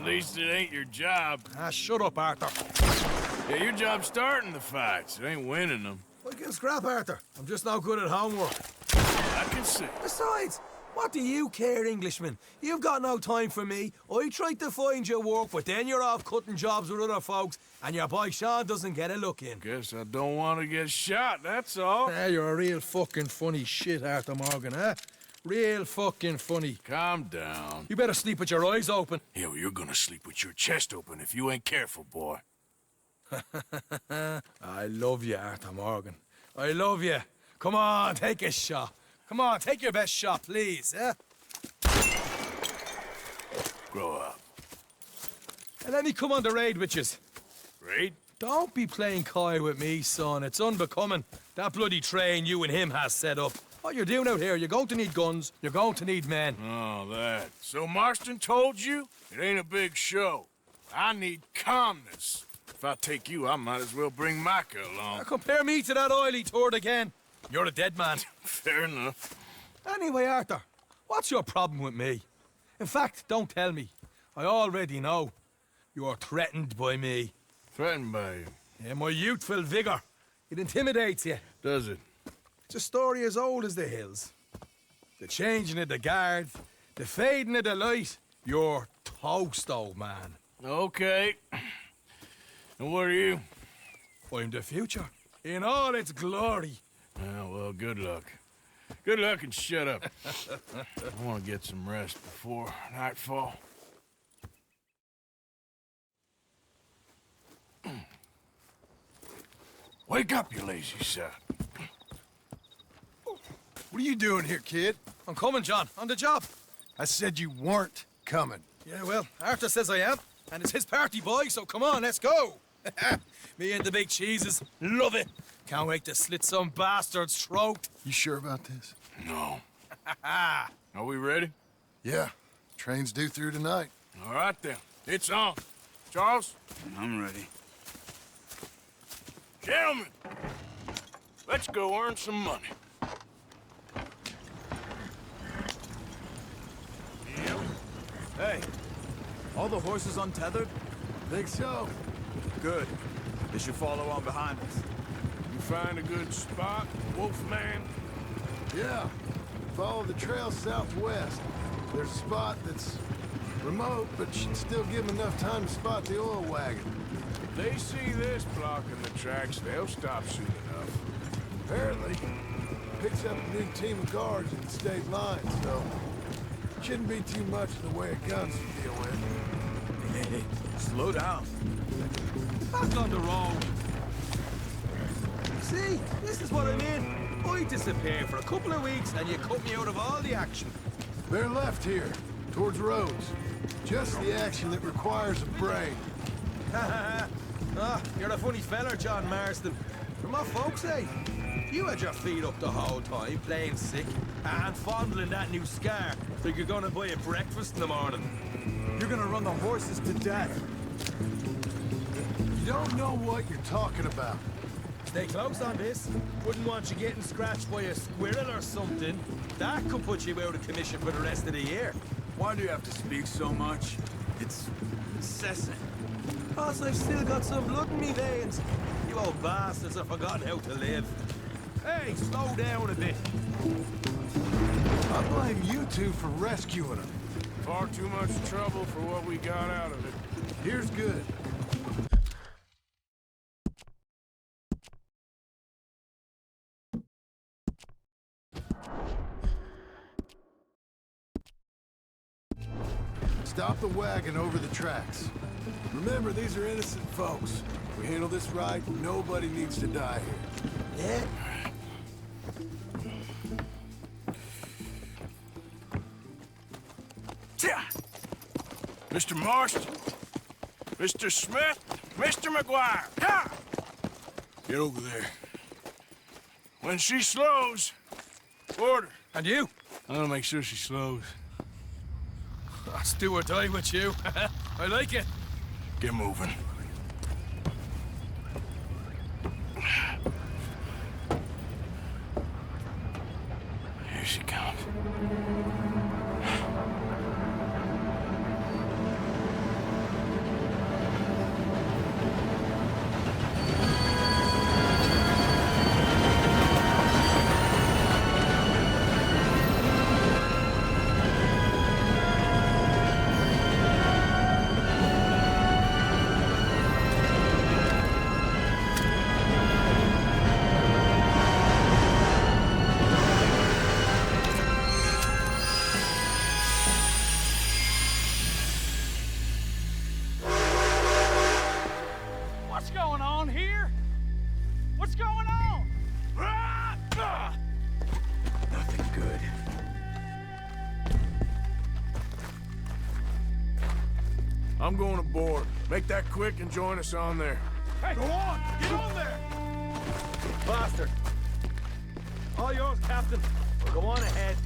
least it ain't your job. Ah, shut up, Arthur. Yeah, your job's starting the fights. It ain't winning them. I can scrap, Arthur. I'm just no good at homework. I can see. Besides, what do you care, Englishman? You've got no time for me. I tried to find you work, but then you're off cutting jobs with other folks, and your boy Sean doesn't get a look in. Guess I don't want to get shot, that's all. Ah, you're a real fucking funny shit, Arthur Morgan, huh? Real fucking funny. Calm down. You better sleep with your eyes open. Yeah, well, you're gonna sleep with your chest open if you ain't careful, boy. I love you, Arthur Morgan. I love you. Come on, take a shot. Come on, take your best shot, please, eh? Grow up. And let me come on the raid with yous. Raid? Don't be playing coy with me, son. It's unbecoming. That bloody train you and him has set up. What you're doing out here, you're going to need guns, you're going to need men. Oh, that. So Marston told you? It ain't a big show. I need calmness. If I take you, I might as well bring Micah along. Now compare me to that oily turd again. You're a dead man. Fair enough. Anyway, Arthur, what's your problem with me? In fact, don't tell me. I already know. You're threatened by me. Threatened by you. Yeah, my youthful vigor. It intimidates you. Does it? It's a story as old as the hills. The changing of the guard, the fading of the light. You're toast, old man. Okay. And what are you? I'm the future, in all its glory. Oh, well, good luck. Good luck and shut up. I want to get some rest before nightfall. Wake up, you lazy sod. What are you doing here, kid? I'm coming, John, on the job. I said you weren't coming. Yeah, well, Arthur says I am, and it's his party, boy, so come on, let's go. Me and the big cheeses, love it. Can't wait to slit some bastard's throat. You sure about this? No. Are we ready? Yeah. Train's due through tonight. All right, then. It's on. Charles? I'm ready. Gentlemen, let's go earn some money. Hey, all the horses untethered? Think so? Good. They should follow on behind us. You find a good spot, Wolfman? Yeah. Follow the trail southwest. There's a spot that's remote, but should still give them enough time to spot the oil wagon. If they see this blocking the tracks, they'll stop soon enough. Apparently, picks up a new team of guards at the state line, so shouldn't be too much in the way of guns to deal with. Hey, slow down. Back on the road. See, this is what I mean. I disappear for a couple of weeks and you cut me out of all the action. They're left here, towards Rhodes. Just the action that requires a brain. You're a funny fella, John Marston. From what folks say, you had your feet up the whole time, playing sick, and fondling that new scar like you're gonna buy a breakfast in the morning. You're gonna run the horses to death. You don't know what you're talking about. Stay close on this. Wouldn't want you getting scratched by a squirrel or something. That could put you out of commission for the rest of the year. Why do you have to speak so much? It's incessant. Plus, I've still got some blood in me veins. You old bastards have forgotten how to live. Hey, slow down a bit. I blame you two for rescuing them. Far too much trouble for what we got out of it. Here's good. Stop the wagon over the tracks. Remember, these are innocent folks. If we handle this right, nobody needs to die here. Yeah. Mr. Marston, Mr. Smith, Mr. McGuire, ha! Get over there. When she slows, order. And you? I'm gonna make sure she slows. Let's do or die with you. I like it. Get moving. Here she comes. going on here? What's going on? Nothing good. I'm going aboard. Make that quick and join us on there. Hey, go on! Get on there! Bastard! All yours, Captain. Go on ahead.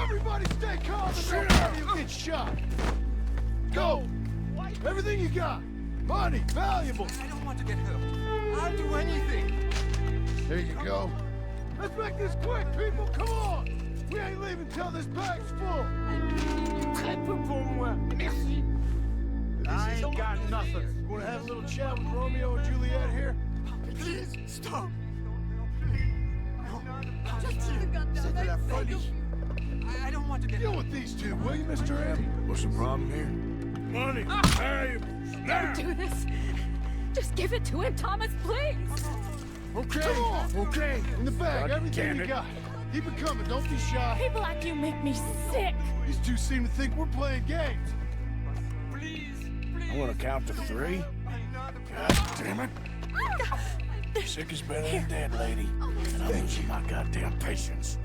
Everybody stay calm and nobody will get shot. Go! Everything you got. Money, valuables. I don't want to get hurt. I'll do anything. There you go. Let's make this quick, people. Come on. We ain't leaving till this bag's full. I ain't got nothing. Want to have a little chat with Romeo and Juliet here? Please, stop. Just keep the gun down. I beg you. I don't want to get Deal hurt. with these two, will you, Mr. M? What's the problem here? Money, valuables, now! Don't do this. Just give it to him, Thomas, please. Okay. Come on. Okay. In the bag, God everything damn you it. got. Keep it coming. Don't be shy. People like you make me sick. These two seem to think we're playing games. Please, I'm gonna count to 3. God damn it. Sick is better than dead, lady. And I'm losing my goddamn patience.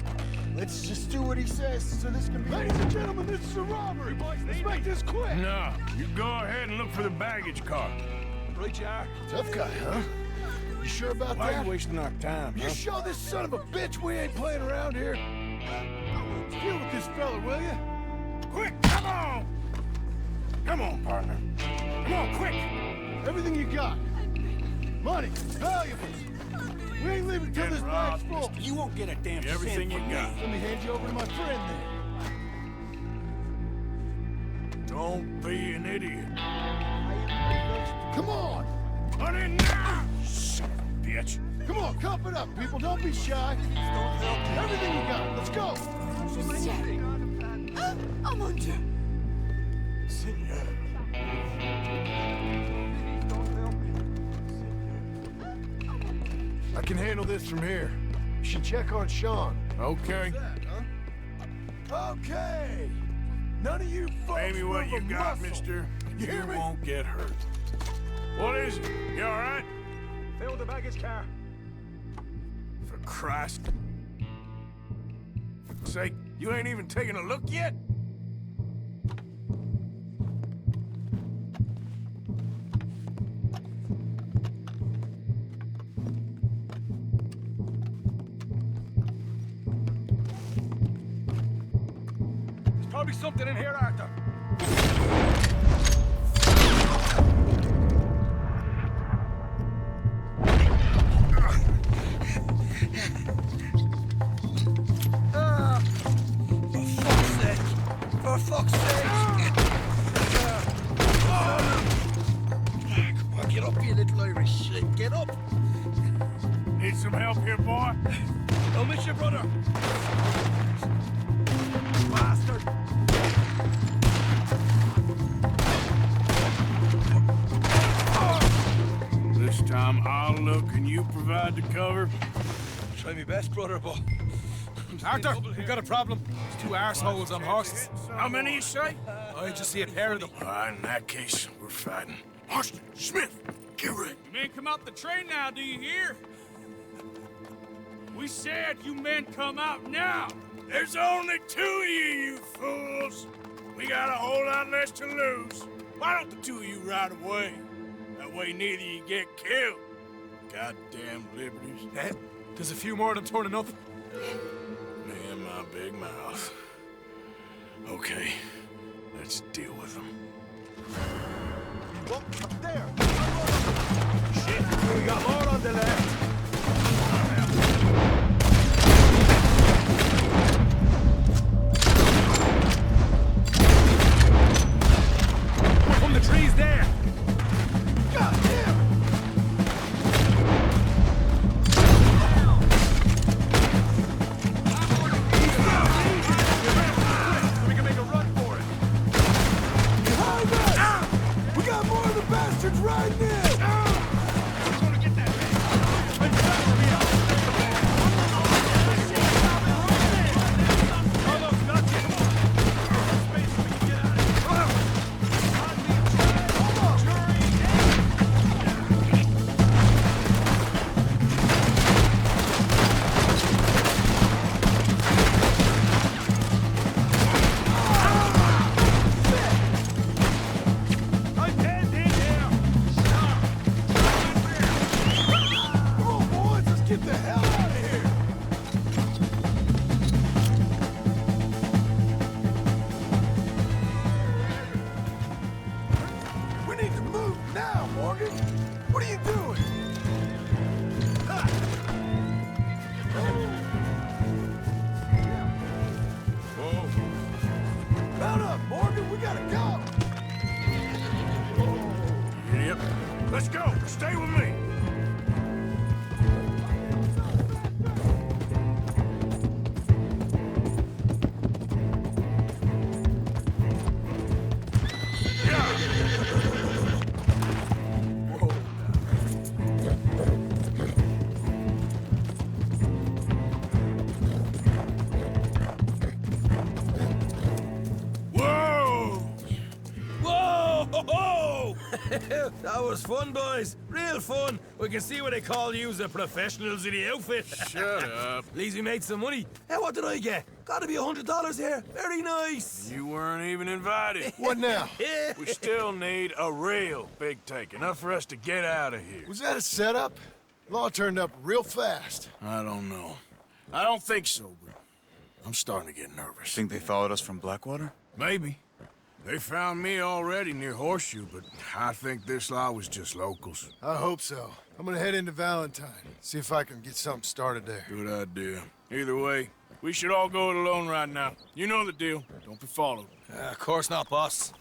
Let's just do what he says so this can be... Ladies and gentlemen, this is a robbery. Let's make this quick. No, you go ahead and look for the baggage car. Right you are. Tough guy, huh? You sure about Why are that? you wasting our time, You huh? show this son of a bitch we ain't playing around here. Deal with this fella, will you? Quick, come on! Come on, partner. Come on, quick! Everything you got. Money, valuables. We ain't leaving till this bag's full. You won't get a damn Everything you got. Let me hand you over to my friend then. Don't be an idiot. Come on. Money now! Son of a bitch. Come on, cup it up, people. Don't be shy. Everything you got. Let's go. Oh mon Dieu. I can handle this from here. You should check on Sean. Okay. Okay. None of you folks Pay me what move you a got, muscle. mister. You hear me? won't get hurt. What is it? You all right? Fill the baggage car. For Christ. For sake, you ain't even taking a look yet? There's probably something in here, Arthur. For fuck's sake! Come on, get up, you little Irish shit. Get up! Need some help here, boy? I'll miss you, brother. Bastard. This time I'll look and you provide the cover. Try my best, brother, but... Arthur, we've got a problem. There's 2 arseholes on horses. How many you say? I just see a pair of them. All right, in that case, we're fighting. Marston, Smith, get ready. You men come out the train now, do you hear? We said you men come out now. There's only 2 of you fools. We got a whole lot less to lose. Why don't the 2 of you ride away? That way neither of you get killed. Goddamn liberties. Eh? There's a few more of them turning up. Me and my big mouth. Okay, let's deal with them. Up there. Shit, we got more on the left. From the trees there. God damn. We can make a run for it. Behind us. We got more of the bastards riding in. We're gonna get that man. let's go. Stay with me. That was fun, boys. Real fun. We can see what they call you the professionals in the outfit. Shut up. At least we made some money. Hey, what did I get? Gotta be $100 here. Very nice. You weren't even invited. What now? We still need a real big take, enough for us to get out of here. Was that a setup? Law turned up real fast. I don't know. I don't think so, but I'm starting to get nervous. Think they followed us from Blackwater? Maybe. They found me already near Horseshoe, but I think this lot was just locals. I hope so. I'm gonna head into Valentine, see if I can get something started there. Good idea. Either way, we should all go it alone right now. You know the deal. Don't be followed. Of course not, boss.